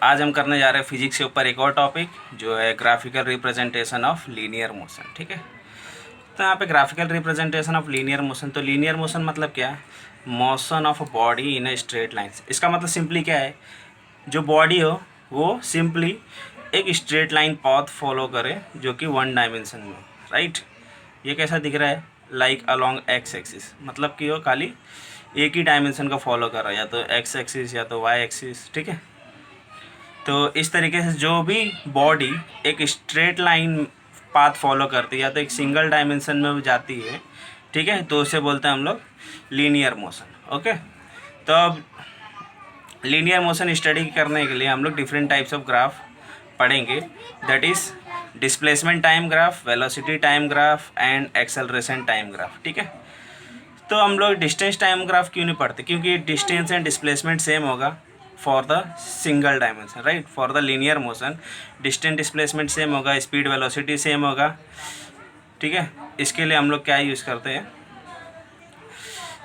आज हम करने जा रहे हैं फिजिक्स के ऊपर एक और टॉपिक जो है graphical representation of linear motion. ठीक है, तो यहाँ पे graphical representation of linear motion, तो लीनियर मोशन मतलब क्या है? Motion of body in a straight lines. इसका मतलब सिंपली क्या है, जो बॉडी हो वो सिंपली एक स्ट्रेट लाइन पाथ फॉलो करे जो कि वन डायमेंशन में, राइट। ये कैसा दिख रहा है? लाइक अलोंग एक्स एक्सिस, मतलब कि वो खाली एक ही डायमेंशन का फॉलो कर रहा है, या तो एक्स एक्सिस या तो वाई एक्सिस। ठीक है, तो इस तरीके से जो भी बॉडी एक स्ट्रेट लाइन पाथ फॉलो करती है या तो एक सिंगल डायमेंशन में जाती है, ठीक है, तो उसे बोलते हैं हम लोग लीनियर मोशन। ओके, तो अब लीनियर मोशन स्टडी करने के लिए हम लोग डिफरेंट टाइप्स ऑफ ग्राफ पढ़ेंगे, that is displacement time graph, velocity time graph and acceleration time graph. ठीक है, तो हम लोग डिस्टेंस टाइम ग्राफ क्यों नहीं पढ़ते? क्योंकि डिस्टेंस एंड डिस्प्लेसमेंट सेम होगा for the single dimension, right. For the linear motion distance displacement same होगा, स्पीड वेलोसिटी सेम होगा। ठीक है, इसके लिए हम लोग क्या यूज़ करते हैं?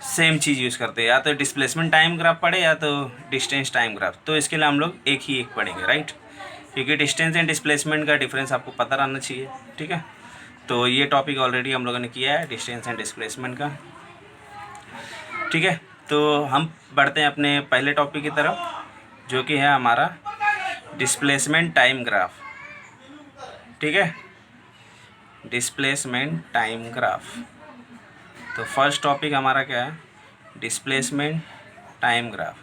सेम चीज़ यूज़ करते हैं, या तो डिस्प्लेसमेंट टाइम ग्राफ पढ़े या तो डिस्टेंस टाइम ग्राफ। तो इसके लिए हम लोग एक पढ़ेंगे, राइट, क्योंकि डिस्टेंस एंड डिस्प्लेसमेंट का डिफरेंस आपको पता रहना चाहिए। ठीक है, तो ये टॉपिक ऑलरेडी हम लोगों ने किया है डिस्टेंस एंड डिस्प्लेसमेंट का। ठीक है, तो हम बढ़ते हैं अपने पहले टॉपिक की तरफ, जो कि है हमारा डिस्प्लेसमेंट टाइम ग्राफ। ठीक है, डिस्प्लेसमेंट टाइम ग्राफ। तो फर्स्ट टॉपिक हमारा क्या है? Displacement time graph.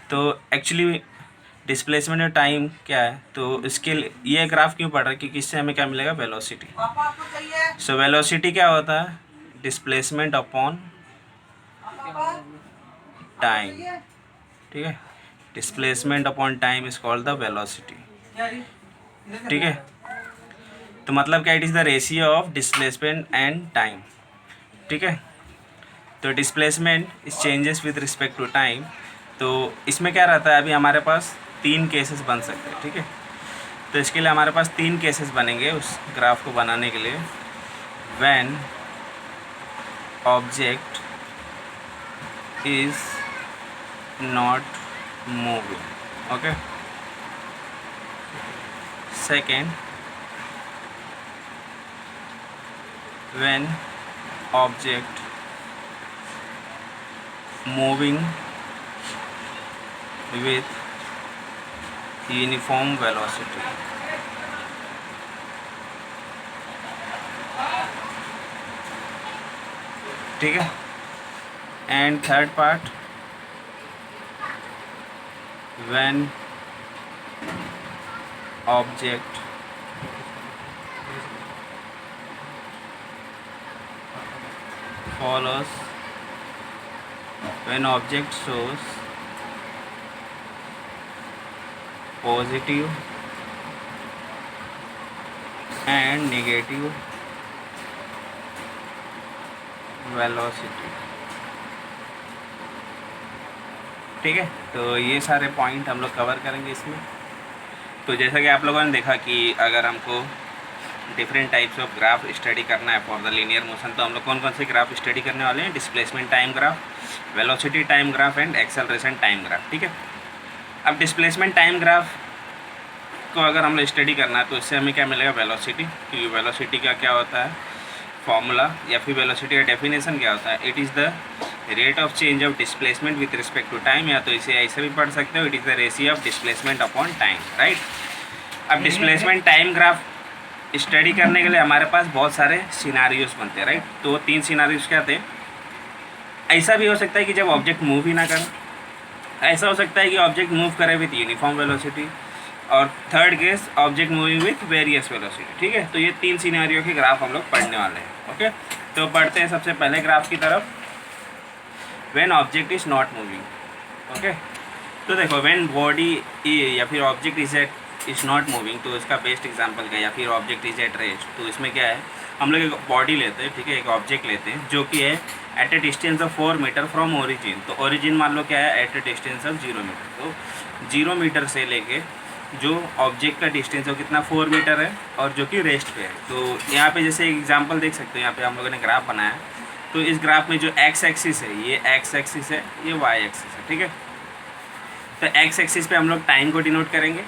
तो एक्चुअली डिस्प्लेसमेंट और टाइम क्या है, तो इसके लिए ये ग्राफ क्यों पढ़ रहा है? क्योंकि इससे हमें क्या मिलेगा? वेलोसिटी। सो वेलोसिटी क्या होता है? Displacement upon time. ठीक है, displacement upon time is called the velocity. ठीक है, तो मतलब क्या? It is the ratio of displacement and time. ठीक है, तो displacement is changes with respect to time. तो इसमें क्या रहता है? अभी हमारे पास 3 केसेस बन सकते हैं। ठीक है, तो इसके लिए हमारे पास 3 केसेस बनेंगे उस ग्राफ को बनाने के लिए। When object is not moving. Okay, second, when object moving with uniform velocity. ठीक है, and third part, when object follows, when object shows positive and negative velocity। ठीक है, तो ये सारे पॉइंट हम लोग कवर करेंगे इसमें। तो जैसा कि आप लोगों ने देखा कि अगर हमको different types of graph study करना है फॉर द लीनियर मोशन, तो हम लोग कौन कौन से ग्राफ स्टडी करने वाले हैं? Displacement time graph, velocity time graph and acceleration time graph. ठीक है, अब डिस्प्लेसमेंट टाइम ग्राफ को अगर हम लोग स्टडी करना है तो इससे हमें क्या मिलेगा? वेलोसिटी। क्योंकि वेलोसिटी का क्या होता है फॉर्मूला, या फिर वेलोसिटी का डेफिनेशन क्या होता है? It is the rate of change of displacement with respect to time, या तो इसे ऐसे भी पढ़ सकते हो, it is the ratio of displacement upon time, right. अब डिस्प्लेसमेंट टाइम ग्राफ स्टडी करने के लिए हमारे पास बहुत सारे सिनारियोस बनते हैं, राइट। तो 3 सिनारियोस क्या थे? ऐसा भी हो सकता है कि जब ऑब्जेक्ट मूव ही ना करे, ऐसा हो सकता है कि ऑब्जेक्ट मूव करे विथ यूनिफॉर्म वेलोसिटी, और third case object moving with various velocity. ठीक है, तो ये 3 सिनारियो के ग्राफ हम लोग पढ़ने वाले हैं। ओके, तो पढ़ते हैं सबसे पहले ग्राफ की तरफ, when object is not moving. Okay, तो देखो व्हेन बॉडी या फिर ऑब्जेक्ट इज़ नॉट मूविंग, तो इसका बेस्ट एग्जांपल क्या है? या फिर ऑब्जेक्ट इज एट रेस्ट, तो इसमें क्या है? हम लोग एक बॉडी लेते हैं, ठीक है, एक ऑब्जेक्ट लेते हैं जो कि है at a distance of 4 metre from origin. तो ओरिजिन मान लो क्या है? At a distance of 0 metre. तो 0 मीटर से लेके जो ऑब्जेक्ट का डिस्टेंस है कितना? 4 मीटर है, और जो कि रेस्ट पे है। तो यहाँ पे जैसे एग्जांपल देख सकते हो, यहाँ पे हम लोगों ने ग्राफ बनाया। तो इस ग्राफ में जो एक्स एक्सिस है ये एक्स एक्सिस है, ये वाई एक्सिस है। ठीक है, तो एक्स एक्सिस पे हम लोग टाइम को डिनोट करेंगे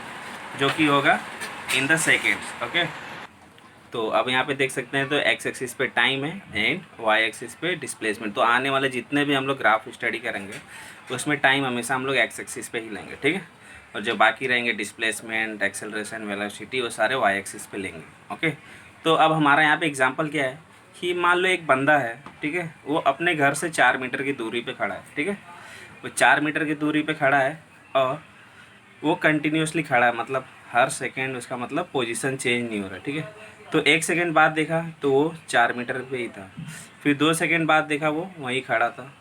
जो कि होगा इन द सेकेंड्स। ओके, तो अब यहाँ पे देख सकते हैं तो एक्स एक्सिस पे टाइम है एंड वाई एक्सिस पे डिस्प्लेसमेंट। तो आने वाले जितने भी हम लोग ग्राफ स्टडी करेंगे उसमें टाइम हमेशा हम लोग एक्स एक्सिस पे ही लेंगे, ठीक है। और जो बाकी रहेंगे डिस्प्लेसमेंट, एक्सेलरेशन, वेलोसिटी, वो सारे वाई एक्सिस पे लेंगे। ओके, तो अब हमारा यहाँ पे एग्जांपल क्या है कि मान लो एक बंदा है, ठीक है, वो अपने घर से 4 मीटर की दूरी पे खड़ा है, ठीक है। वो 4 मीटर की दूरी पे खड़ा है और वो कंटिन्यूसली खड़ा है, मतलब हर सेकेंड उसका मतलब पोजीशन चेंज नहीं हो रहा है, ठीक है। तो 1 सेकेंड बाद देखा तो वो 4 मीटर पे ही था, फिर 2 सेकेंड बाद देखा वो वहीं खड़ा था,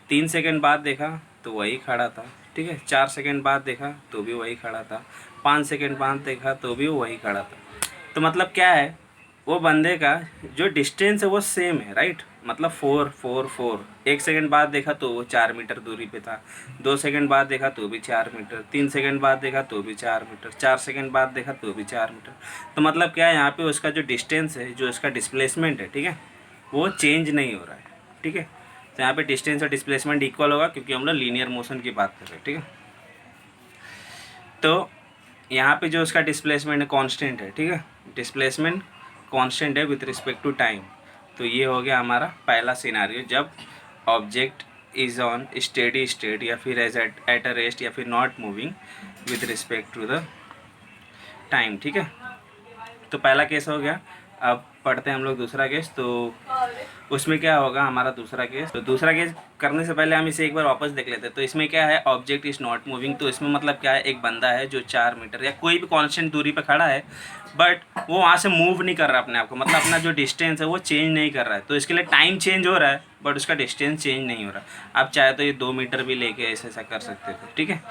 3 सेकेंड बाद देखा तो वही खड़ा था, ठीक है, 4 सेकेंड बाद देखा तो भी वही खड़ा था, 5 सेकेंड बाद देखा तो भी वो वही खड़ा था। तो मतलब क्या है, वो बंदे का जो डिस्टेंस है वो सेम है, राइट। मतलब 4 4 4। 1 सेकेंड बाद देखा तो वो 4 मीटर दूरी पे था, 2 सेकेंड बाद देखा तो भी 4 मीटर, 3 सेकेंड बाद देखा तो भी 4 मीटर, 4 सेकेंड बाद देखा तो भी 4 मीटर। तो मतलब क्या है, यहाँ पे उसका जो डिस्टेंस है, जो उसका डिस्प्लेसमेंट है, ठीक है, वो चेंज नहीं हो रहा है, ठीक है। तो यहाँ पे डिस्टेंस और डिस्प्लेसमेंट इक्वल होगा क्योंकि हम लोग लीनियर मोशन की बात कर रहे हैं, ठीक है। तो यहाँ पे जो उसका डिस्प्लेसमेंट है कांस्टेंट है, ठीक है, डिस्प्लेसमेंट कांस्टेंट है विथ रिस्पेक्ट टू टाइम। तो ये हो गया हमारा पहला सिनारियो, जब object is on steady state या फिर एज एट अ रेस्ट या फिर not moving with respect to the time, ठीक है। तो पहला केस हो गया। अब पढ़ते हैं हम लोग दूसरा केस। तो उसमें क्या होगा हमारा दूसरा केस। तो दूसरा केस करने से पहले हम इसे एक बार वापस देख लेते हैं। तो इसमें क्या है, ऑब्जेक्ट इज़ नॉट मूविंग। तो इसमें मतलब क्या है, एक बंदा है जो 4 मीटर या कोई भी कांस्टेंट दूरी पे खड़ा है, बट वो वहाँ से मूव नहीं कर रहा अपने आप को, मतलब अपना जो डिस्टेंस है वो चेंज नहीं कर रहा है। तो इसके लिए टाइम चेंज हो रहा है बट उसका डिस्टेंस चेंज नहीं हो रहा। आप चाहे तो ये 2 मीटर भी लेके ऐसा कर सकते थे, ठीक है।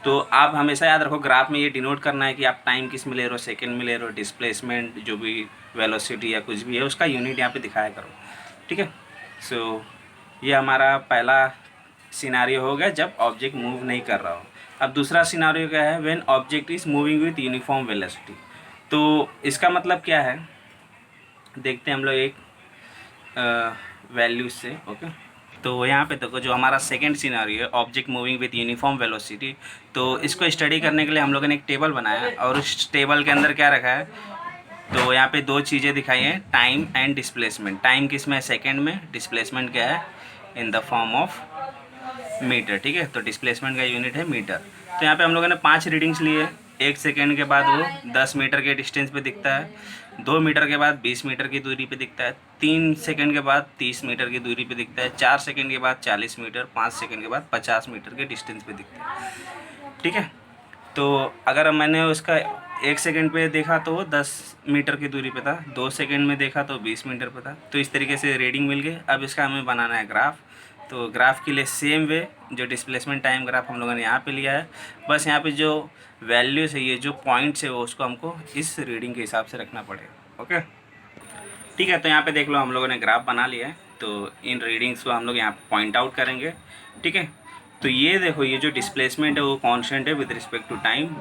तो आप हमेशा याद रखो, ग्राफ में ये डिनोट करना है कि आप टाइम किस में ले रहे हो, सेकेंड में ले रहे हो, डिस्प्लेसमेंट जो भी वेलोसिटी या कुछ भी है उसका यूनिट यहाँ पे दिखाया करो, ठीक है। सो ये हमारा पहला सिनारियो हो गया जब ऑब्जेक्ट मूव नहीं कर रहा हो। अब दूसरा सिनारियो क्या है, when object is moving with uniform velocity. तो इसका मतलब क्या है, देखते हैं हम लोग एक वैल्यू से। ओके, तो यहाँ पे देखो जो हमारा सेकंड सिनारियो है, object moving with uniform velocity. तो इसको स्टडी करने के लिए हम लोगों ने एक टेबल बनाया है और उस टेबल के अंदर क्या रखा है, तो यहाँ पे 2 चीज़ें दिखाई हैं, टाइम एंड डिस्प्लेसमेंट। टाइम किस में है, सेकेंड में, डिस्प्लेसमेंट क्या है, in the form of metre, ठीक है। तो डिस्प्लेसमेंट का यूनिट है मीटर। तो यहाँ पे हम लोगों ने 5 रीडिंग्स लिए। 1 सेकेंड के बाद वो 10 मीटर के डिस्टेंस पे दिखता है, 2 मीटर के बाद 20 मीटर की दूरी पे दिखता है, 3 सेकेंड के बाद 30 मीटर की दूरी पे दिखता है, 4 सेकेंड के बाद 40 मीटर, 5 सेकेंड के बाद 50 मीटर के डिस्टेंस पे दिखता है, ठीक है। तो अगर मैंने उसका 1 सेकेंड पे देखा तो वो 10 मीटर की दूरी पे था, 2 सेकेंड में देखा तो 20 मीटर पे था। तो इस तरीके से रीडिंग मिल गई। अब इसका हमें बनाना है ग्राफ। तो ग्राफ के लिए सेम वे, जो डिस्प्लेसमेंट टाइम ग्राफ हम लोगों ने यहाँ पे लिया है, बस यहाँ पे जो वैल्यूज़ है, ये जो पॉइंट्स है, वो उसको हमको इस रीडिंग के हिसाब से रखना पड़ेगा। ओके, ठीक है। तो यहाँ पे देख लो हम लोगों ने ग्राफ बना लिया है। तो इन रीडिंग्स को हम लोग यहाँ पॉइंट आउट करेंगे, ठीक है। तो ये देखो, ये जो डिस्प्लेसमेंट है वो कांस्टेंट है विद रिस्पेक्ट टू टाइम,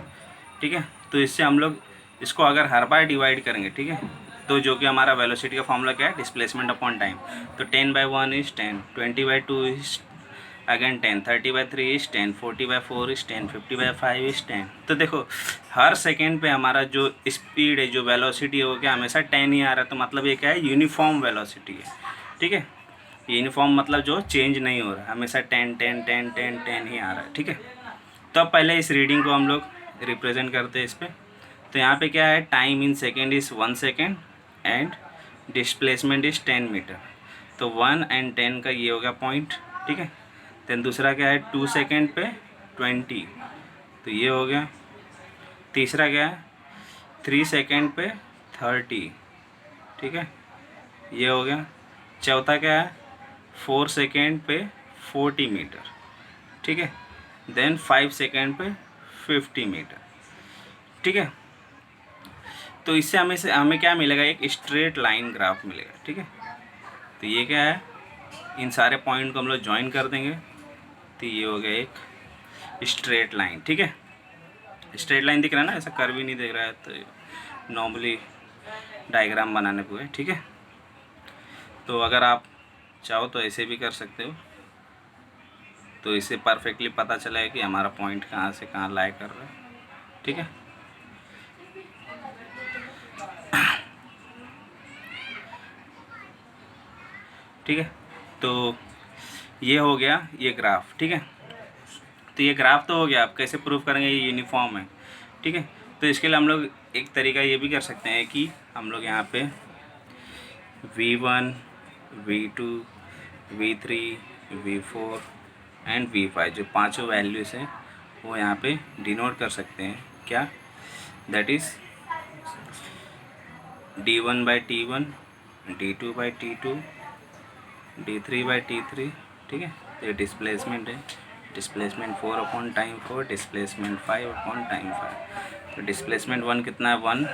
ठीक है। तो इससे हम लोग इसको अगर हर बार डिवाइड करेंगे, ठीक है, तो जो कि हमारा वेलोसिटी का फॉर्मूला क्या है, डिस्प्लेसमेंट अपॉन टाइम। तो 10/1 is 10, 20/2 is again 10, 30/3 is 10, 40/4 is 10, 50/5 is 10। तो देखो हर सेकेंड पे हमारा जो स्पीड है, जो वेलोसिटी है, वो क्या हमेशा 10 ही आ रहा है। तो मतलब ये क्या है, यूनिफॉर्म वेलोसिटी है, ठीक है। यूनिफॉर्म मतलब जो चेंज नहीं हो रहा है, हमेशा 10 10 10 10 10 ही आ रहा है, ठीक है। तो अब पहले इस रीडिंग को हम लोग रिप्रेजेंट करते हैं इस पर। तो यहाँ पे क्या है, time in second is 1 second and displacement is 10 metre. तो 1 and 10 का ये हो गया पॉइंट, ठीक है। देन दूसरा क्या है, 2 सेकेंड पे 20, तो ये हो गया। तीसरा क्या है, 3 सेकेंड पे 30, ठीक है, ये हो गया। चौथा क्या है, 4 सेकेंड पे 40 मीटर, ठीक है। देन 5 सेकेंड पे 50 मीटर, ठीक है। तो इससे हमें क्या मिलेगा, एक स्ट्रेट लाइन ग्राफ मिलेगा, ठीक है। तो ये क्या है, इन सारे पॉइंट को हम लोग ज्वाइन कर देंगे, तो ये हो गया एक स्ट्रेट लाइन, ठीक है। स्ट्रेट लाइन दिख रहा है ना, ऐसा कर्व भी नहीं दिख रहा है, तो नॉर्मली डायग्राम बनाने को है, ठीक है। तो अगर आप चाहो तो ऐसे भी कर सकते हो, तो इससे परफेक्टली पता चला कि हमारा पॉइंट कहाँ से कहाँ लाई कर रहा है। ठीक है, ठीक है। तो ये हो गया ये ग्राफ। ठीक है, तो ये ग्राफ तो हो गया। आप कैसे प्रूव करेंगे ये यूनिफॉर्म है। ठीक है, तो इसके लिए हम लोग एक तरीका ये भी कर सकते हैं कि हम लोग यहाँ पे V1, V2, V3, V4 and V5 जो पांचों वैल्यूज़ हैं वो यहाँ पे डिनोट कर सकते हैं। क्या? That is D1/T1, D2/T2, D3/T3। ठीक है, तो ये डिस्प्लेसमेंट है। डिस्प्लेसमेंट 4/टाइम 4, डिस्प्लेसमेंट 5/टाइम 5। तो डिस्प्लेसमेंट 1 कितना है? 1।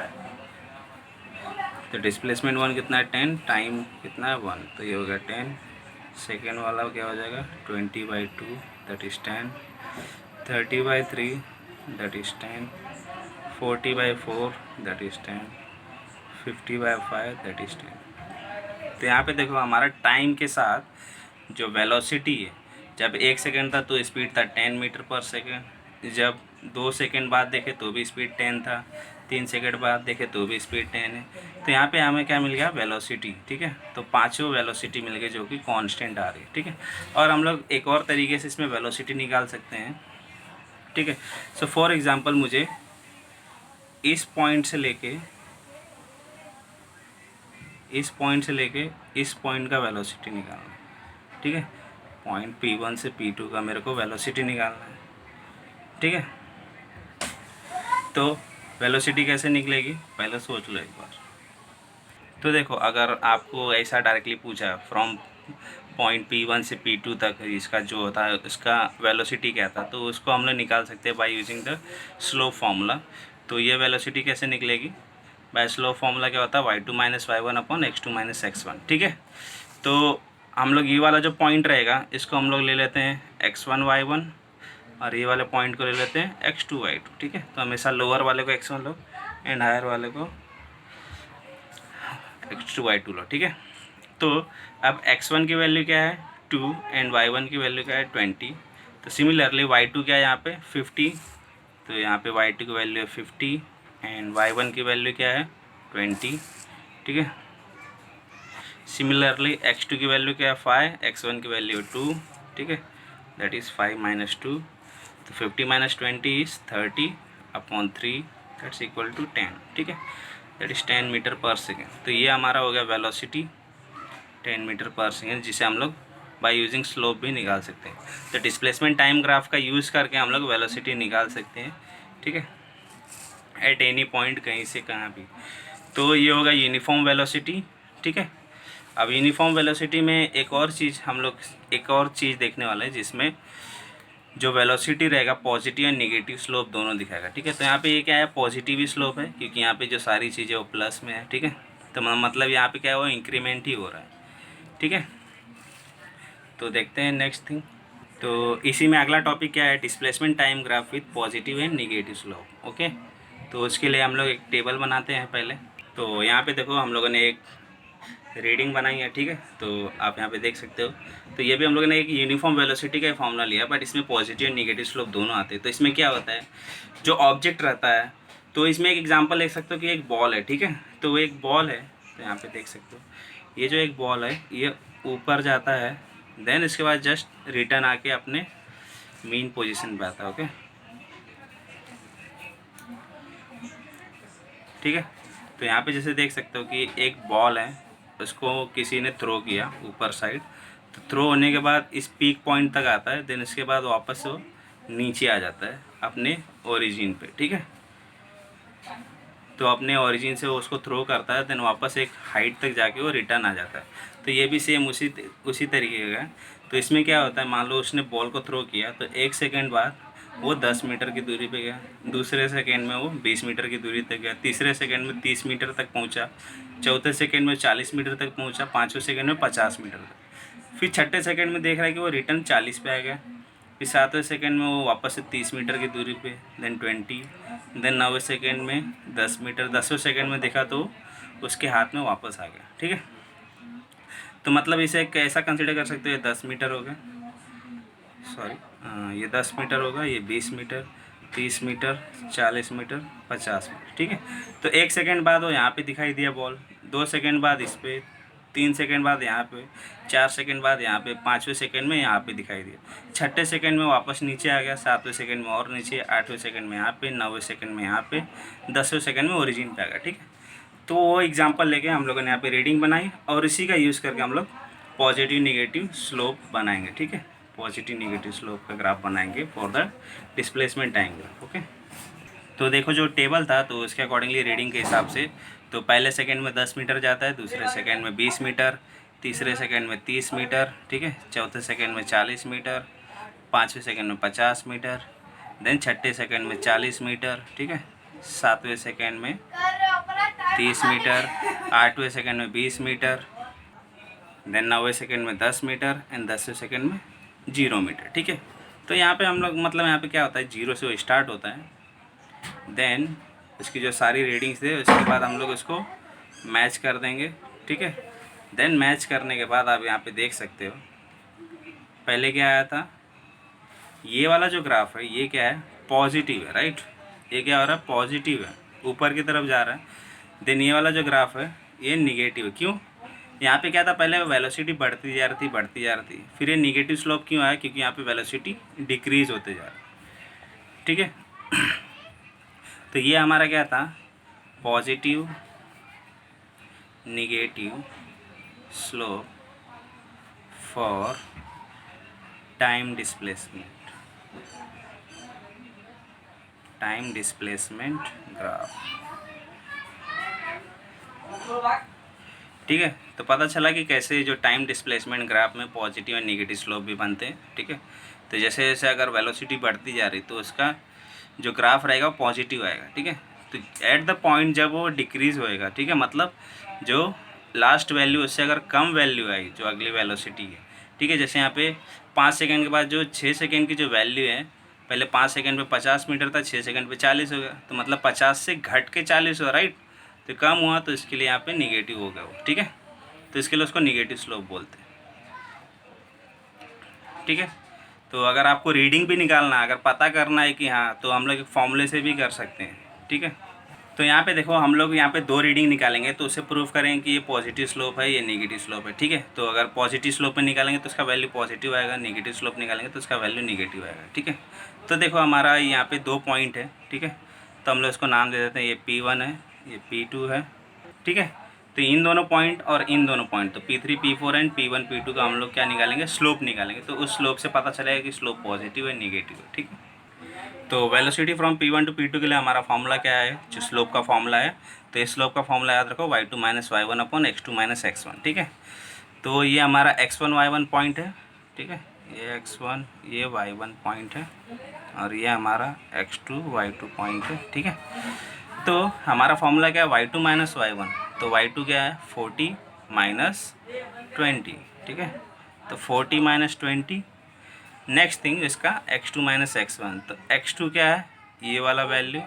तो डिस्प्लेसमेंट 1 कितना है? 10। टाइम कितना है? 1। तो ये हो गया 10। सेकेंड वाला क्या हो जाएगा? 20/2 that is 10, 30/3 that is 10, 40/4 that is 10, 50/5 that is 10। तो यहाँ पे देखो हमारा टाइम के साथ जो वेलोसिटी है, जब 1 सेकेंड था तो स्पीड था 10 मीटर पर सेकेंड, जब 2 सेकेंड बाद देखे तो भी स्पीड 10 था, 3 सेकेंड बाद देखे तो भी स्पीड 10 है। तो यहाँ पे हमें क्या मिल गया? वेलोसिटी। ठीक है, तो पांचों वेलोसिटी मिल गई जो कि कांस्टेंट आ रही है। ठीक है, और हम लोग एक और तरीके से इसमें वेलोसिटी निकाल सकते हैं। ठीक है, सो फॉर एग्ज़ाम्पल मुझे इस पॉइंट से लेके इस पॉइंट का वेलोसिटी निकालना है। ठीक है, पॉइंट P1 से P2 का मेरे को वेलोसिटी निकालना है। ठीक है, तो वेलोसिटी कैसे निकलेगी पहले सोच लो एक बार। तो देखो अगर आपको ऐसा डायरेक्टली पूछा फ्रॉम पॉइंट P1 से P2 तक इसका जो होता है इसका वेलोसिटी क्या था, तो उसको हम लोग निकाल सकते हैं by using the slope formula. तो ये वेलोसिटी कैसे निकलेगी? बाय स्लोप फार्मूला क्या होता है? y2-y1/x2-x1। ठीक है, तो हम लोग ये वाला जो पॉइंट रहेगा इसको हम लोग ले लेते हैं x1 y1 और ये वाले पॉइंट को ले लेते हैं x2 y2। ठीक है, तो हमेशा लोअर वाले को x1 लो एंड हायर वाले को x2 y2 लो। ठीक है, तो अब x1 की वैल्यू क्या है? 2 एंड y1 की वैल्यू क्या है? 20। तो सिमिलरली y2 क्या है यहाँ पे? 50। तो यहाँ पे y2 की वैल्यू है 50 एंड y1 की वैल्यू क्या है? 20। ठीक है, सिमिलरली x2 की वैल्यू क्या है? 5, x1 की वैल्यू 2। ठीक है, दैट इज़ 5 - 2। तो 50 - 20 इज़ 30/3 दैट्स इक्वल टू 10। ठीक है, that is 10 metre per second. तो ये हमारा हो गया वेलोसिटी 10 मीटर पर सेकेंड, जिसे हम लोग बाय यूजिंग स्लोप भी निकाल सकते हैं। तो डिस्प्लेसमेंट टाइम ग्राफ का यूज़ करके हम लोग वेलोसिटी निकाल सकते हैं। ठीक है, एट एनी पॉइंट कहीं से कहाँ भी। तो ये होगा यूनिफॉर्म वेलोसिटी। ठीक है, अब यूनिफॉर्म वेलोसिटी में एक और चीज़ देखने वाले हैं जिसमें जो वेलोसिटी रहेगा पॉजिटिव एंड नेगेटिव स्लोप दोनों दिखाएगा। ठीक है, तो यहाँ पे ये क्या है? पॉजिटिव ही स्लोप है क्योंकि यहाँ पे जो सारी चीज़ें वो प्लस में है। ठीक है, तो मतलब यहाँ पे क्या है? वो इंक्रीमेंट ही हो रहा है। ठीक है, तो देखते हैं नेक्स्ट थिंग। तो इसी में अगला टॉपिक क्या है? Displacement time graph with positive and negative slope. Okay, तो उसके लिए हम लोग एक टेबल बनाते हैं पहले। तो यहाँ पे देखो हम लोगों ने एक रीडिंग बनाई है। ठीक है, तो आप यहाँ पे देख सकते हो। तो ये भी हम लोगों ने एक यूनिफॉर्म वेलोसिटी का फॉर्मूला लिया, बट इसमें पॉजिटिव एंड नेगेटिव स्लोप दोनों आते हैं। तो इसमें क्या होता है? जो ऑब्जेक्ट रहता है, तो इसमें एक एग्जांपल देख सकते हो कि एक बॉल है। ठीक है, तो एक बॉल है, तो यहाँ पे देख सकते हो ये जो एक बॉल है ये ऊपर जाता है, देन इसके बाद जस्ट रिटर्न आके अपने मेन पोजीशन पे आता है। ओके, ठीक है, तो यहाँ पे जैसे देख सकते हो कि एक बॉल है, उसको किसी ने थ्रो किया ऊपर साइड, तो थ्रो होने के बाद इस पीक पॉइंट तक आता है, देन इसके बाद वापस वो नीचे आ जाता है अपने ओरिजिन पे। ठीक है, तो अपने ओरिजिन से वो उसको थ्रो करता है, देन वापस एक हाइट तक जाके वो रिटर्न आ जाता है। तो ये भी सेम उसी तरीके का है। तो इसमें क्या होता है? मान लो उसने बॉल को थ्रो किया तो 1 सेकेंड बाद वो 10 मीटर की दूरी पे गया, दूसरे सेकेंड में वो 20 मीटर की दूरी तक गया, तीसरे सेकेंड में 30 मीटर तक पहुंचा, चौथे सेकेंड में 40 मीटर तक पहुंचा, पाँचवें सेकेंड में 50 मीटर तक, फिर छठे सेकेंड में देख रहा है कि वो रिटर्न 40 पे आ गया, फिर सातवें सेकेंड में वो वापस से 30 मीटर की दूरी पे, देन 20, देन 9वें सेकेंड में 10 मीटर, 10वें सेकेंड में देखा तो उसके हाथ में वापस आ गया। ठीक है, तो मतलब इसे कैसा कंसिडर कर सकते हो? 10 मीटर हो गया। सॉरी, ये 10 मीटर होगा, ये 20 मीटर, 30 मीटर, 40 मीटर, 50 मीटर, ठीक है। तो 1 सेकंड बाद वो यहाँ पे दिखाई दिया बॉल, 2 सेकंड बाद इस पे, 3 सेकंड बाद यहाँ पे, 4 सेकंड बाद यहाँ पे, 5वें सेकंड में यहाँ पे दिखाई दिया, 6ठे सेकंड में वापस नीचे आ गया, 7वें सेकंड में और नीचे, 8वें सेकंड में यहाँ पे, 9वें सेकंड में यहाँ पे, 10वें सेकंड में ओरिजिन पे आ गया, ठीक है। तो वो एग्जाम्पल लेके हम लोगों ने यहाँ पे रीडिंग बनाई और इसी का यूज़ करके हम लोग पॉजिटिव निगेटिव स्लोप बनाएंगे, ठीक है। पॉजिटिव निगेटिव स्लोप का ग्राफ बनाएंगे for the displacement time graph, okay. तो देखो जो टेबल था तो उसके अकॉर्डिंगली रीडिंग के हिसाब से, तो पहले सेकंड में 10 मीटर जाता है, दूसरे सेकंड में 20 मीटर, तीसरे सेकंड में 30 मीटर, ठीक है, चौथे सेकंड में 40 मीटर, 5वें सेकंड में 50 मीटर, देन 6ठे सेकंड में 40 मीटर, ठीक है, 7वें सेकंड में 30 मीटर, 8वें सेकंड में 20 मीटर, देन 9वें सेकंड में 10 मीटर एंड 10वें सेकंड में 0 मीटर, ठीक है। तो यहाँ पे हम लोग मतलब यहाँ पे क्या होता है, 0 से वो स्टार्ट होता है, देन इसकी जो सारी रीडिंग्स थे उसके बाद हम लोग उसको मैच कर देंगे, ठीक है। देन मैच करने के बाद आप यहाँ पे देख सकते हो पहले क्या आया था, ये वाला जो ग्राफ है ये क्या है, पॉजिटिव है, राइट। ये क्या हो रहा है, पॉजिटिव है, ऊपर की तरफ जा रहा है। देन ये वाला जो ग्राफ है ये निगेटिव है, क्यों, यहाँ पे क्या था, पहले वेलोसिटी बढ़ती जा रही थी, फिर ये निगेटिव स्लोप क्यों आया, क्योंकि यहाँ पे वेलोसिटी डिक्रीज होते जा रहा है, ठीक है। तो ये हमारा क्या था, positive negative slope for time displacement graph, ठीक है। तो पता चला कि कैसे जो टाइम डिस्प्लेसमेंट ग्राफ में पॉजिटिव और निगेटिव स्लोप भी बनते हैं, ठीक है। तो जैसे जैसे अगर वेलोसिटी बढ़ती जा रही तो उसका जो ग्राफ रहेगा वो पॉजिटिव आएगा, ठीक है। तो एट द पॉइंट जब वो डिक्रीज़ होएगा, ठीक है, मतलब जो लास्ट वैल्यू उससे अगर कम वैल्यू आई जो अगली वेलोसिटी है, ठीक है। जैसे यहाँ पे 5 सेकंड के बाद जो 6 सेकंड की जो वैल्यू है, पहले 5 सेकंड पे 50 मीटर था, 6 सेकंड पे 40 हो गया, तो मतलब 50 से घट के 40 हुआ, राइट। तो कम हुआ तो इसके लिए यहाँ पे निगेटिव हो गया वो, ठीक है। तो इसके लिए उसको निगेटिव स्लोप बोलते हैं, ठीक है। तो अगर आपको रीडिंग भी निकालना है, अगर पता करना है कि हाँ, तो हम लोग एक फॉर्मूले से भी कर सकते हैं, ठीक है। तो यहाँ पे देखो हम लोग यहाँ पे 2 रीडिंग निकालेंगे, तो उससे प्रूव करेंगे कि ये पॉजिटिव स्लोप है, ये नेगेटिव स्लोप है, ठीक है। तो अगर पॉजिटिव स्लोप में निकालेंगे तो उसका वैल्यू पॉजिटिव आएगा, नेगेटिव स्लोप निकालेंगे तो उसका वैल्यू नेगेटिव आएगा, ठीक है। तो देखो हमारा यहाँ पे 2 पॉइंट है, ठीक है। तो हम लोग इसको नाम दे देते हैं, ये P1 है, ये P2 है, ठीक है। तो इन दोनों पॉइंट और इन दोनों पॉइंट, तो P3 P4 and P1 P2 का हम लोग क्या निकालेंगे, स्लोप निकालेंगे। तो उस स्लोप से पता चलेगा कि स्लोप पॉजिटिव है नेगेटिव है, ठीक है। तो velocity from P1 to P2 के लिए हमारा फॉर्मूला क्या है, जो स्लोप का फॉर्मूला है, तो इस स्लोप का फॉर्मूला याद रखो, y2 minus y1 upon x2 minus x1, ठीक है। तो ये हमारा x1 y1 पॉइंट है, ठीक है, ये x1 ये y1 पॉइंट है और ये हमारा x2 y2 पॉइंट है, ठीक है। तो हमारा फॉर्मूला क्या है, y2 माइनस y1, तो y2 क्या है 40 माइनस 20, ठीक है। तो 40 माइनस 20, नेक्स्ट थिंग इसका x2 माइनस x1, तो x2 क्या है, ये वाला वैल्यू,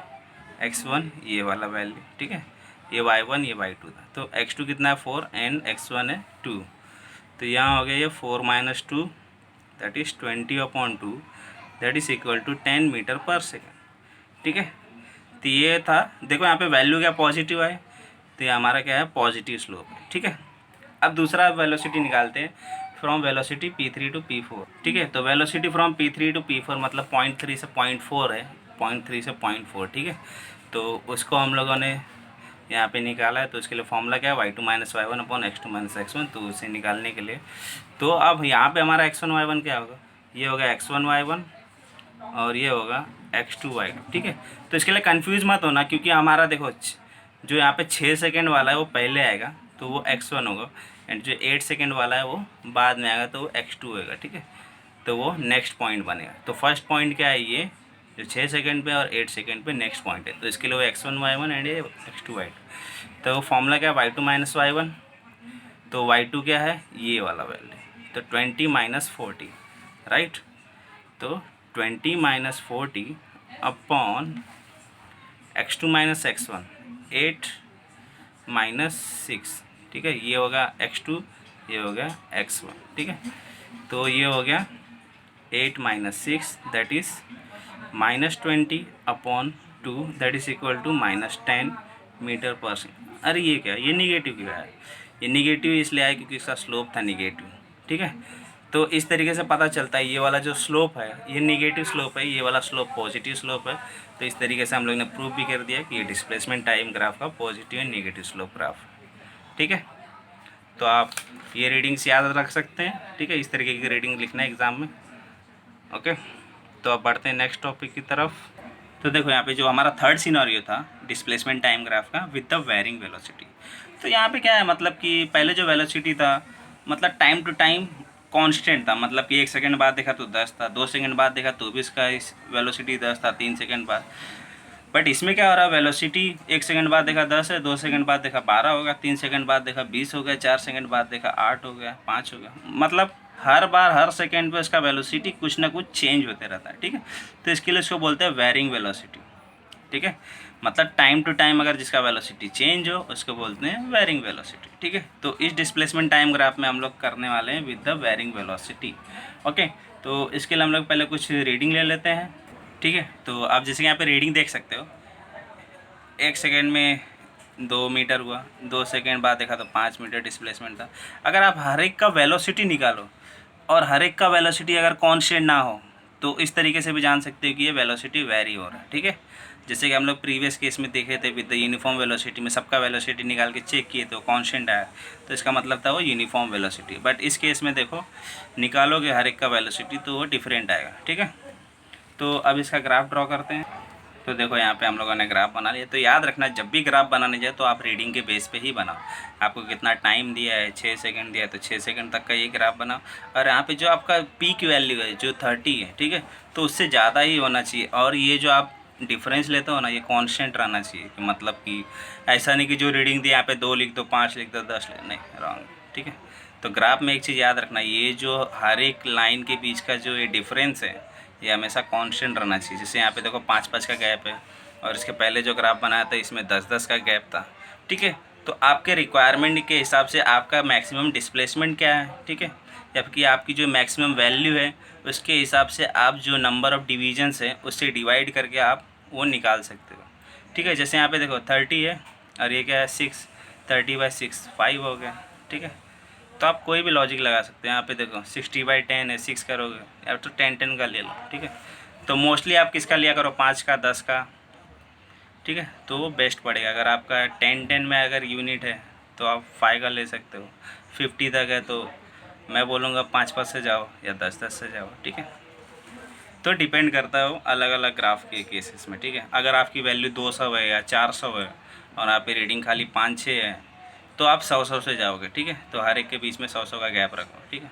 x1 ये वाला वैल्यू, ठीक है। ये y1 ये y2 था, तो x2 कितना है 4 एंड x1 है 2, तो यहाँ हो गया ये 4 minus 2 that is 20 upon 2 that is equal to 10 metre per second, ठीक है। तो ये था, देखो यहाँ पे वैल्यू क्या पॉजिटिव है, तो ये हमारा क्या है पॉजिटिव स्लोप है, ठीक है। अब दूसरा वेलोसिटी निकालते हैं from velocity P3 to P4, ठीक है। तो velocity from P3 to P4 मतलब 0.3 से 0.4 है, 0.3 से 0.4, ठीक है। तो उसको हम लोगों ने यहाँ पे निकाला है, तो इसके लिए फॉर्मूला क्या है, y2 minus y1 upon x2 minus x1। तो उसे निकालने के लिए तो अब यहाँ पे हमारा x1 y1 क्या होगा, ये होगा x1 y1 और ये होगा x2 y2, ठीक है। तो इसके लिए कन्फ्यूज़ मत होना, क्योंकि हमारा देखो जो यहाँ पे 6 सेकेंड वाला है वो पहले आएगा तो वो x1 होगा, एंड जो 8 सेकेंड वाला है वो बाद में आएगा तो वो x2 होगा, ठीक है। तो वो नेक्स्ट पॉइंट बनेगा। तो फर्स्ट पॉइंट क्या है, ये जो 6 सेकेंड पे और 8 सेकेंड पे नेक्स्ट पॉइंट है, तो इसके लिए वो x1 y1 एंड ये x2 y2। तो वो फॉर्मूला क्या है, y2 माइनस y1, तो y2 क्या है ये वाला वैल्यू, तो 20 माइनस 40, राइट। तो 20 minus 40 upon x2 minus x1 8 minus 6, ठीक है। ये होगा x2 ये हो गया x1, ठीक है। तो ये हो गया 8 minus 6 that is -20/2 that is equal to -10 metre per second. अरे ये क्या, ये निगेटिव क्यों है? ये निगेटिव इसलिए आया क्योंकि इसका स्लोप था निगेटिव। ठीक है, तो इस तरीके से पता चलता है ये वाला जो स्लोप है ये निगेटिव स्लोप है, ये वाला स्लोप पॉजिटिव स्लोप है। तो इस तरीके से हम लोग ने प्रूव भी कर दिया कि ये डिस्प्लेसमेंट टाइम ग्राफ का positive and negative slope graph. ठीक है, तो आप ये रीडिंग्स याद रख सकते हैं। ठीक है, इस तरीके की रीडिंग लिखना है एग्ज़ाम में। ओके, तो अब बढ़ते हैं नेक्स्ट टॉपिक की तरफ। तो देखो यहाँ पे जो हमारा थर्ड सिनेरियो था डिस्प्लेसमेंट टाइम ग्राफ का विद द वेरिंग वेलोसिटी। तो यहाँ पे क्या है, मतलब कि पहले जो वेलोसिटी था मतलब टाइम टू टाइम कांस्टेंट था, मतलब कि 1 सेकंड बाद देखा तो 10 था, 2 सेकंड बाद देखा तो भी इसका इस वेलोसिटी 10 था, 3 सेकंड बाद। बट इसमें क्या हो रहा है, वेलोसिटी 1 सेकंड बाद देखा 10 है, 2 सेकंड बाद देखा 12 हो गया, 3 सेकंड बाद देखा 20 हो गया, 4 सेकंड बाद देखा 8 हो गया, 5 हो गया। मतलब हर बार हर सेकंड पे इसका वेलोसिटी कुछ ना कुछ चेंज होते रहता है। ठीक है, तो इसके लिए इसको बोलते हैं वेरिंग वेलोसिटी। ठीक है, मतलब टाइम टू टाइम अगर जिसका वेलोसिटी चेंज हो उसको बोलते हैं वेरिंग वेलोसिटी। ठीक है, तो इस डिस्प्लेसमेंट टाइम ग्राफ में हम लोग करने वाले हैं with the varying velocity. Okay, तो इसके लिए हम लोग पहले कुछ रीडिंग ले लेते हैं। ठीक है, तो आप जैसे यहाँ पे रीडिंग देख सकते हो, 1 सेकेंड में 2 मीटर हुआ, 2 सेकेंड बाद देखा तो 5 मीटर डिस्प्लेसमेंट था। अगर आप हर एक का वेलोसिटी निकालो और हर एक का वेलोसिटी अगर कांस्टेंट ना हो तो इस तरीके से भी जान सकते हो कि ये वेलोसिटी वेरी हो रहा है। ठीक है, जैसे कि हम लोग प्रीवियस केस में देखे थे विद द यूनिफॉर्म वेलोसिटी में सबका वेलोसिटी निकाल के चेक किए तो कांस्टेंट आया, तो इसका मतलब था वो यूनिफॉर्म वेलोसिटी। बट इस केस में देखो निकालोगे हर एक का वेलोसिटी तो वो डिफरेंट आएगा। ठीक है, तो अब इसका ग्राफ ड्रॉ करते हैं। तो देखो यहाँ पे हम लोगों ने ग्राफ बना लिया। तो याद रखना जब भी ग्राफ बनाने जाए तो आप रीडिंग के बेस पे ही बनाओ। आपको कितना टाइम दिया है, 6 सेकंड दिया है तो 6 सेकंड तक का ये ग्राफ बनाओ। और यहाँ पे जो आपका पीक वैल्यू है जो 30 है, ठीक है, तो उससे ज़्यादा ही होना चाहिए। और ये जो आप डिफरेंस लेते हो ना ये कांस्टेंट रहना चाहिए, कि मतलब कि ऐसा नहीं कि जो रीडिंग दी यहाँ पे 2 लिख दो, 5 लिख दो, 10 लिख, नहीं, रॉन्ग। ठीक है, तो ग्राफ में एक चीज़ याद रखना, ये जो हर एक लाइन के बीच का जो ये डिफरेंस है ये हमेशा कांस्टेंट रहना चाहिए। जैसे यहाँ पे देखो 5-5 का गैप है और इसके पहले जो ग्राफ बनाया था इसमें 10-10 का गैप था। ठीक है, तो आपके रिक्वायरमेंट के हिसाब से आपका मैक्सिमम डिस्प्लेसमेंट क्या है, ठीक है, जबकि आपकी जो मैक्सिमम वैल्यू है उसके हिसाब से आप जो नंबर ऑफ़ डिवीजन्स है उससे डिवाइड करके आप वो निकाल सकते हो। ठीक है, जैसे यहाँ पे देखो 30 है और ये क्या है 6, 30/6 5 हो गया। ठीक है, तो आप कोई भी लॉजिक लगा सकते हैं। यहाँ पे देखो 60/10 है, 6 करोगे या तो 10-10 का ले लो। ठीक है, तो मोस्टली आप किसका लिया करो, 5 का, 10 का। ठीक है, तो वो बेस्ट पड़ेगा। अगर आपका 10-10 में अगर यूनिट है तो आप 5 का ले सकते हो। 50 तक है तो मैं बोलूँगा 5-5 से जाओ या 10-10 से जाओ। ठीक है, तो डिपेंड करता है वो अलग अलग ग्राफ के केसेस में। ठीक है, अगर आपकी वैल्यू 200 है या 400 है और आपकी रीडिंग खाली 5-6 है तो आप 100-100 से जाओगे। ठीक है, तो हर एक के बीच में 100-100 का गैप रखो। ठीक है,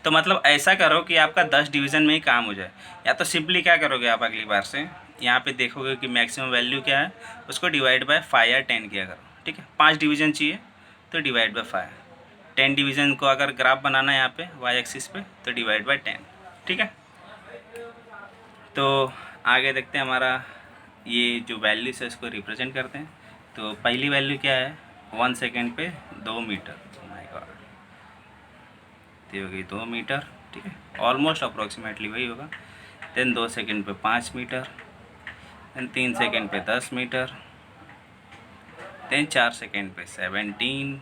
तो मतलब ऐसा करो कि आपका 10 डिवीज़न में ही काम हो जाए। या तो सिंपली क्या करोगे आप अगली बार से यहाँ पे देखोगे कि मैक्सिमम वैल्यू क्या है, उसको डिवाइड बाय 5 या 10 किया करो। ठीक है, 5 डिवीज़न चाहिए तो डिवाइड बाय 5, 10 डिवीज़न को अगर ग्राफ बनाना है यहाँ पे वाई एक्सिस पे तो डिवाइड बाय 10। ठीक है, तो आगे देखते हैं हमारा ये जो वैल्यूज़ है इसको रिप्रेजेंट करते हैं। तो पहली वैल्यू क्या है, 1 सेकेंड पे 2 मीटर। माय गॉड, ये हो गई 2 मीटर। ठीक है, ऑलमोस्ट अप्रोक्सीमेटली वही होगा। देन 2 सेकेंड पे 5 मीटर, देन 3 सेकेंड पे 10 मीटर, देन 4 सेकेंड पे 17।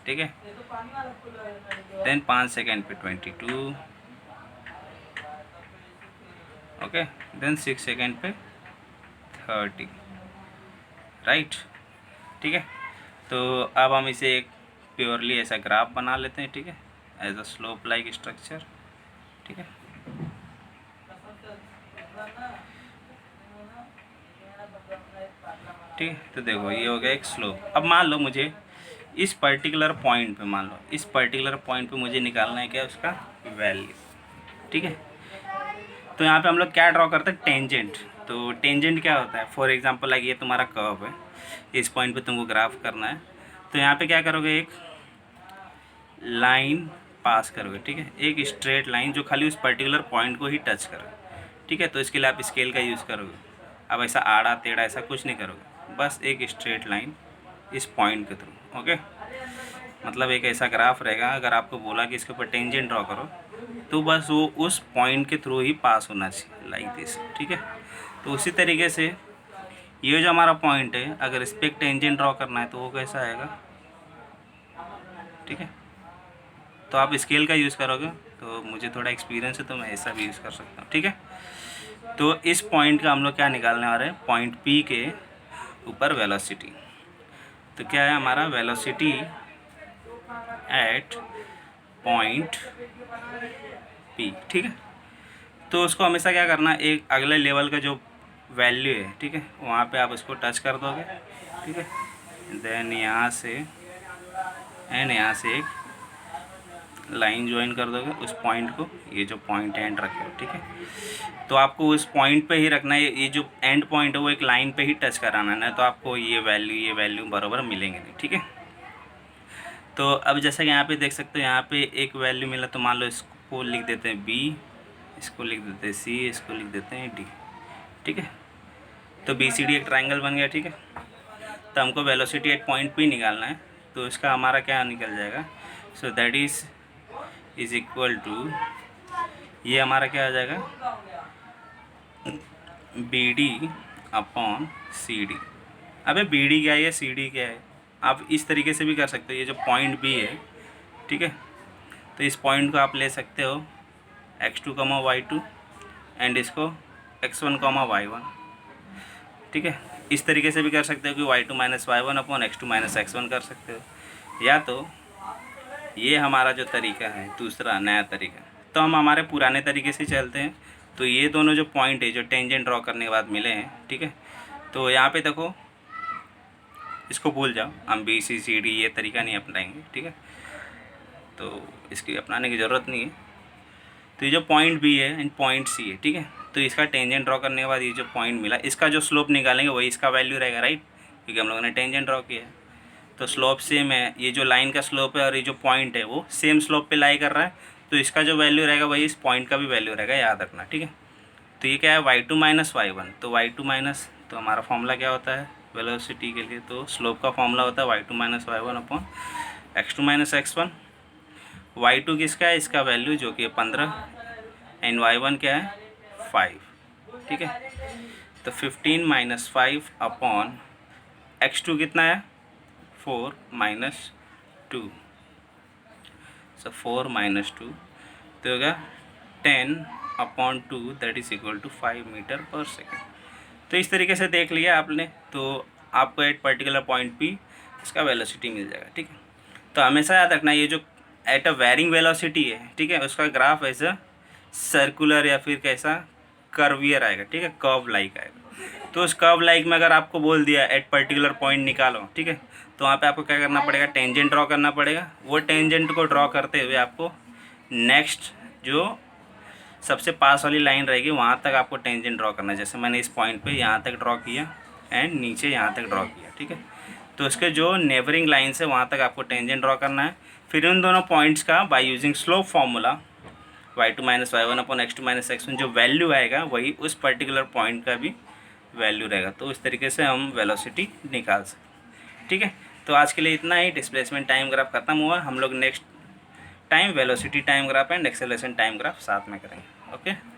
ठीक है, देन 5 सेकेंड पे 22। ओके, देन 6 सेकेंड पे 30। राइट। ठीक है, तो अब हम इसे एक प्योरली ऐसा ग्राफ बना लेते हैं। ठीक है, as a slope like structure. ठीक है, ठीक है, तो देखो ये हो गया एक स्लोप। अब मान लो मुझे इस पर्टिकुलर पॉइंट पे, मान लो इस पर्टिकुलर पॉइंट पे मुझे निकालना है क्या, उसका वैल्यू। ठीक है, तो यहाँ पे हम लोग क्या ड्रॉ करते हैं, टेंजेंट। तो टेंजेंट क्या होता है, फॉर एग्जांपल लाइक ये तुम्हारा कर्व है, इस पॉइंट पे तुमको ग्राफ करना है, तो यहाँ पे क्या करोगे, एक लाइन पास करोगे। ठीक है, एक स्ट्रेट लाइन जो खाली उस पर्टिकुलर पॉइंट को ही टच करे। ठीक है, तो इसके लिए आप स्केल का यूज़ करोगे। अब ऐसा आड़ा टेढ़ा ऐसा कुछ नहीं करोगे, बस एक स्ट्रेट लाइन इस पॉइंट के थ्रू। ओके, मतलब एक ऐसा ग्राफ रहेगा, अगर आपको बोला कि इसके ऊपर टेंजेंट ड्रॉ करो तो बस वो उस पॉइंट के थ्रू ही पास होना चाहिए, लाइक दिस, ठीक है। तो उसी तरीके से ये जो हमारा पॉइंट है, अगर इस पर एक टेंजेंट ड्रॉ करना है तो वो कैसा आएगा, ठीक है। तो आप स्केल का यूज़ करोगे, तो मुझे थोड़ा एक्सपीरियंस है तो मैं ऐसा भी यूज़ कर सकता हूँ, ठीक है। तो इस पॉइंट का हम लोग क्या निकालने वाले हैं, पॉइंट पी के ऊपर वेलोसिटी। तो क्या है हमारा वेलोसिटी एट पॉइंट पी, ठीक है। तो उसको हमेशा क्या करना, एक अगले लेवल का जो वैल्यू है, ठीक है, वहाँ पे आप उसको टच कर दोगे, ठीक है। देन यहाँ से एक लाइन ज्वाइन कर दोगे उस पॉइंट को, ये जो पॉइंट एंड रखे हो, ठीक है। तो आपको उस पॉइंट पे ही रखना है, ये जो एंड पॉइंट है वो एक लाइन पे ही टच कराना है, ना तो आपको ये वैल्यू बराबर मिलेंगे नहीं, ठीक है। तो अब जैसा कि यहाँ पे देख सकते हो, यहाँ पे एक वैल्यू मिला, तो मान लो इसको लिख देते हैं बी, इसको लिख देते हैं सी, इसको लिख देते हैं डी, ठीक है। तो बी सी डी एक ट्राइंगल बन गया, ठीक है। तो हमको वेलोसिटी एट पॉइंट पी निकालना है, तो इसका हमारा क्या निकल जाएगा, so that is equal to, ये हमारा क्या आ जाएगा, B D upon C D. अबे बी डी क्या है, सी डी क्या है, आप इस तरीके से भी कर सकते हो। ये जो पॉइंट बी है, ठीक है, तो इस पॉइंट को आप ले सकते हो x2, y2 एंड इसको x1, y1, ठीक है। इस तरीके से भी कर सकते हो कि y2 minus y1 upon x2 minus x1 कर सकते हो। या तो ये हमारा जो तरीका है दूसरा नया तरीका, तो हम हमारे पुराने तरीके से चलते हैं। तो ये दोनों जो पॉइंट है जो टेंजेंट ड्रॉ करने के बाद मिले हैं, ठीक है। तो यहाँ पे देखो, इसको भूल जाओ, हम बी सी सी डी ये तरीका नहीं अपनाएंगे, ठीक है। तो इसकी अपनाने की ज़रूरत नहीं है। तो ये जो पॉइंट बी है एंड पॉइंट सी है, ठीक है। तो इसका टेंजेंट ड्रॉ करने के बाद ये जो पॉइंट मिला, इसका जो स्लोप निकालेंगे वही इसका वैल्यू रहेगा, राइट, क्योंकि हम लोगों ने टेंजेंट ड्रॉ किया है। तो स्लोप सेम है, ये जो लाइन का स्लोप है और ये जो पॉइंट है वो सेम स्लोप पे लाई कर रहा है, तो इसका जो वैल्यू रहेगा वही इस पॉइंट का भी वैल्यू रहेगा, याद रखना, ठीक है। तो ये क्या है, y2 माइनस y1, तो y2 माइनस, तो हमारा फॉर्मूला क्या होता है वेलोसिटी के लिए, तो स्लोप का फॉर्मूला होता है y2 minus y1 upon x2 minus x1। y2 किसका है, इसका वैल्यू जो कि 15 एंड y1 क्या है 5, ठीक है। तो 15 माइनस 5 अपॉन x2 कितना है 4 माइनस 2, सो 4 माइनस 2, तो होगा 10 upon 2 that is equal to 5 metre per second. तो इस तरीके से देख लिया आपने, तो आपको एट पर्टिकुलर पॉइंट पी इसका वेलोसिटी मिल जाएगा, ठीक है। तो हमेशा याद रखना, ये जो एट अ वेरिंग वेलोसिटी है, ठीक है, उसका ग्राफ ऐसा सर्कुलर या फिर कैसा कर्वियर आएगा, ठीक है, कर्व लाइक आएगा। तो उस कर्व लाइक में अगर आपको बोल दिया एट पर्टिकुलर पॉइंट निकालो, ठीक है, तो वहाँ पे आपको क्या करना पड़ेगा, टेंजेंट ड्रॉ करना पड़ेगा। वो टेंजेंट को ड्रॉ करते हुए आपको नेक्स्ट जो सबसे पास वाली लाइन रहेगी वहाँ तक आपको टेंजेंट ड्रॉ करना है। जैसे मैंने इस पॉइंट पे यहाँ तक ड्रॉ किया एंड नीचे यहाँ तक ड्रॉ किया, ठीक है। तो उसके जो नेबरिंग लाइन है वहाँ तक आपको टेंजेंट ड्रॉ करना है। फिर उन दोनों पॉइंट्स का by using slope formula y2 minus y1 upon x2 minus x1 जो वैल्यू आएगा वही उस पर्टिकुलर पॉइंट का भी वैल्यू रहेगा। तो इस तरीके से हम वेलोसिटी निकाल सकते, ठीक है। तो आज के लिए इतना ही। डिस्प्लेसमेंट टाइम ग्राफ खत्म हुआ, हम लोग next time velocity time graph and acceleration time graph साथ में करेंगे। ओके।